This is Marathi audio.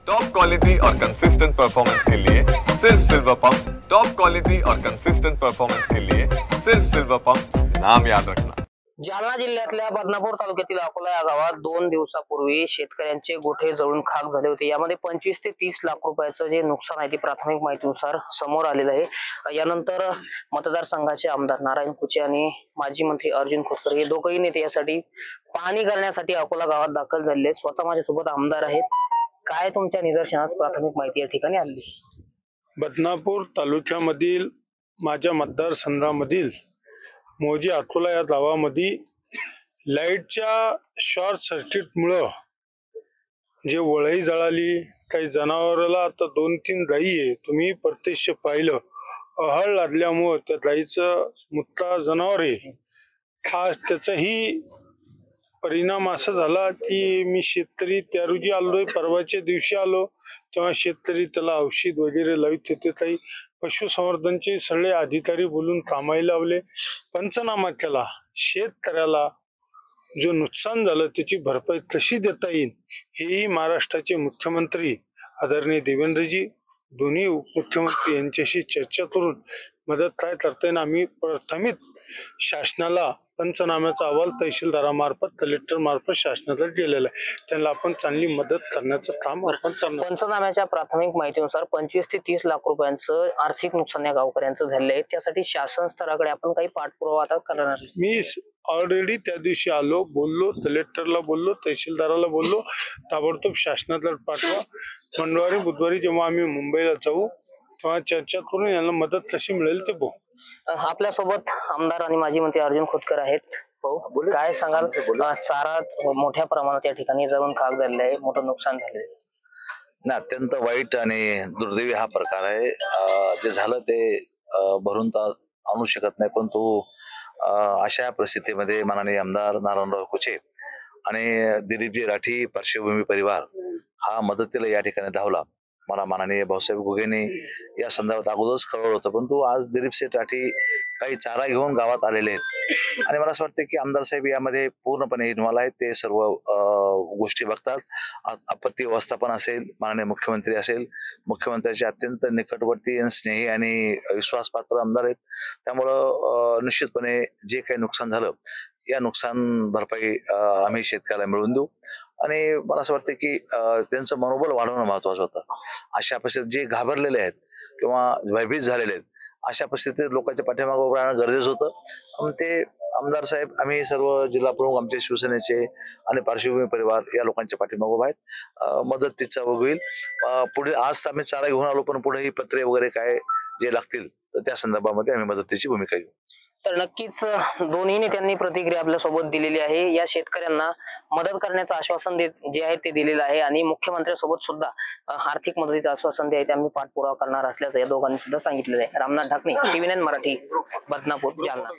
टॉप क्वालिटी और कंसिस्टेंट परफॉर्मेंस के लिए सिर्फ सिल्वर पंप्स। टॉप क्वालिटी और कंसिस्टेंट परफॉर्मेंस के लिए सिर्फ सिल्वर पंप्स, नाम याद रखना। जालना जिल्ह्यातल्या बदनापूर तालुक्यातील अकोला या गावात 2 दिवसापूर्वी शेतकऱ्यांचे गोठे जळून खाक झाले होते। यामध्ये 25 ते 30 लाख रुपयाचं जे नुकसान आहे ते प्राथमिक माहितीनुसार समोर आलेलं आहे। यानंतर मतदारसंघाचे आमदार नारायण कुचे आणि माजी मंत्री अर्जुन खोतकर हे दोघंही नेते यासाठी पाहणी करण्यासाठी अकोला गावात दाखल झाले। स्वतः माझ्यासोबत आमदार आहेत। काय तुमच्या निदर्शनास प्राथमिक माहिती या ठिकाणी आली? बदनापूर तालुक्यामधील माझ्या मतदारसंघामधील मोजे अकोला या गावामध्ये लाईटच्या शॉर्ट सर्किटमुळे जे वळई जळाली, काही जनावराला आता 2-3 गायी आहे, तुम्ही प्रत्यक्ष पाहिलं, अहळ लादल्यामुळे त्या गायीचं मुत्ता जनावर आहे। आज त्याचाही परिणाम असा झाला की मी शेतकरी त्या रोजी आलोय, परवाच्या दिवशी आलो तेव्हा शेतकरी त्याला औषध वगैरे लावित होते। काही पशुसंवर्धनचे सगळे अधिकारी बोलून कामाला लावले, पंचनामा केला। शेतकऱ्याला जो नुकसान झालं त्याची भरपाई कशी देता येईल हेही महाराष्ट्राचे मुख्यमंत्री आदरणीय देवेंद्रजी, दोन्ही उपमुख्यमंत्री यांच्याशी चर्चा करून मदत काय करता येईल आम्ही प्रथमित शासनाला पंचनाम्याचा अहवाल तहसीलदारामार्फत कलेक्टर मार्फत शासनाला दिलेला आहे। त्यांना आपण चांगली मदत करण्याचं काम आपण करणार। पंचनाम्याच्या प्राथमिक माहितीनुसार 25 ते 30 लाख रुपयांचं आर्थिक नुकसान या गावकऱ्यांचं झालेलं आहे। त्यासाठी शासन स्तराकडे आपण काही पाठपुरावा आता करणार। मी ऑलरेडी त्या दिवशी आलो, बोललो, कलेक्टरला बोललो, तहसीलदाराला बोललो, ताबडतोब शासनाला पाठवा। मंगळवारी बुधवारी जेव्हा आम्ही मुंबईला जाऊ तेव्हा चर्चा करून यांना मदत कशी मिळेल ते बघू। आपल्या सोबत आमदार आणि माजी मंत्री अर्जुन खोतकर आहेत। हो, काय सांगाल? चारा मोठ्या प्रमाणात या ठिकाणी जळून खाक झालेला आहे, मोठं नुकसान झालेलं आहे। नाही, अत्यंत वाईट आणि दुर्दैवी हा प्रकार आहे। जे झालं ते भरून तर आणू शकत नाही, परंतु अशा परिस्थितीमध्ये माननीय आमदार नारायणराव कुचे आणि दिलीपजी राठी पार्श्वभूमी परिवार हा मदतीला या ठिकाणी धावला। मला माननीय भाऊसाहेब घुगेने या संदर्भात अगोदरच कळवलं होतं, परंतु आज दिलीप शेठ राठी काही चारा घेऊन गावात आलेले आहेत आणि मला असं वाटतं की आमदार साहेब यामध्ये पूर्णपणे इन्व्हॉल्व आहेत। ते सर्व गोष्टी बघतात। आपत्ती व्यवस्थापन असेल, माननीय मुख्यमंत्री असेल, मुख्यमंत्र्यांचे अत्यंत निकटवर्ती स्नेही आणि विश्वासपात्र आमदार आहेत। त्यामुळं निश्चितपणे जे काही नुकसान झालं या नुकसान भरपाई आम्ही शेतकऱ्याला मिळवून देऊ आणि मला असं वाटतं की त्यांचं मनोबल वाढवणं महत्वाचं होतं। अशा परिस्थितीत जे घाबरलेले आहेत किंवा भयभीत झालेले आहेत अशा परिस्थितीत लोकांच्या पाठीमागे उभं राहणं गरजेचं होतं। ते आमदार साहेब, आम्ही सर्व जिल्हा प्रमुख, आमचे शिवसेनेचे आणि पार्श्वभूमी परिवार या लोकांच्या पाठीमागे उभा आहेत। मदतीचा होईल पुढे। आज आम्ही चारा घेऊन आलो, पण पुढे ही पत्रे वगैरे काय जे लागतील तर त्या संदर्भामध्ये आम्ही मदतीची भूमिका घेऊ। तर नक्कीच दोन्ही नेत्यांनी प्रतिक्रिया आपल्या सोबत दिलेली आहे। या शेतकऱ्यांना मदत करण्याचं आश्वासन जे आहे ते दिलेलं आहे आणि मुख्यमंत्र्यांसोबत सुद्धा आर्थिक मदतीचं आश्वासन जे आहे ते आम्ही पाठपुरावा करणार असल्याचं या दोघांनी सुद्धा सांगितलेलं आहे। रामनाथ ढाकणे, TV9 मराठी, बदनापूर, जालना।